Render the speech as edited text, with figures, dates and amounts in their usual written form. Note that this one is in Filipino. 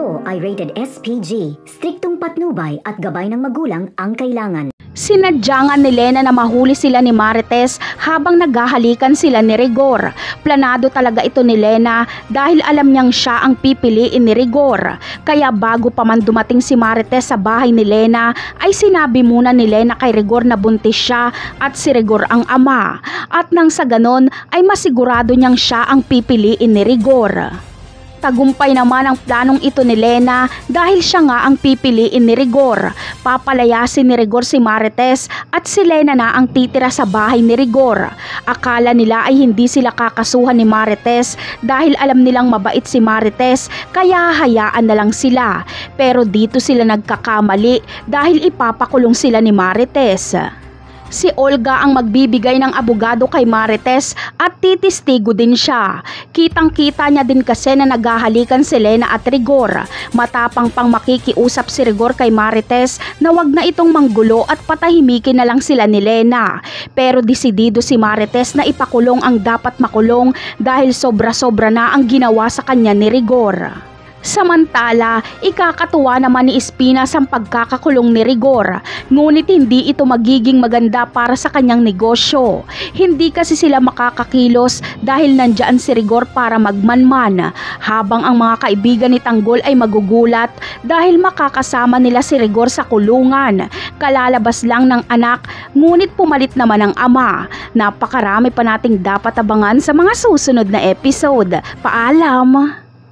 ito ay rated SPG. Striktong patnubay at gabay ng magulang ang kailangan. Sinadya nga ni Lena na mahuli sila ni Marites habang naghahalikan sila ni Rigor. Planado talaga ito ni Lena dahil alam niyang siya ang pipiliin ni Rigor. Kaya bago pa man dumating si Marites sa bahay ni Lena ay sinabi muna ni Lena kay Rigor na buntis siya at si Rigor ang ama. At nang sa ganon ay masigurado niyang siya ang pipiliin ni Rigor. Tagumpay naman ang planong ito ni Lena dahil siya nga ang pipiliin ni Rigor. Papalayasin ni Rigor si Marites at si Lena na ang titira sa bahay ni Rigor. Akala nila ay hindi sila kakasuhan ni Marites dahil alam nilang mabait si Marites kaya hayaan na lang sila. Pero dito sila nagkakamali dahil ipapakulong sila ni Marites. Si Olga ang magbibigay ng abogado kay Marites at titistigo din siya. Kitang-kita niya din kasi na naghahalikan si Lena at Rigor. Matapang pang makikiusap si Rigor kay Marites na wag na itong manggulo at patahimikin na lang sila ni Lena. Pero desidido si Marites na ipakulong ang dapat makulong dahil sobra-sobra na ang ginawa sa kanya ni Rigor. Samantala, ikakatuwa naman ni Espinas ang pagkakakulong ni Rigor, ngunit hindi ito magiging maganda para sa kanyang negosyo. Hindi kasi sila makakakilos dahil nandyan si Rigor para magmanman, habang ang mga kaibigan ni Tanggol ay magugulat dahil makakasama nila si Rigor sa kulungan. Kalalabas lang ng anak, ngunit pumalit naman ang ama. Napakarami pa nating dapat abangan sa mga susunod na episode. Paalam!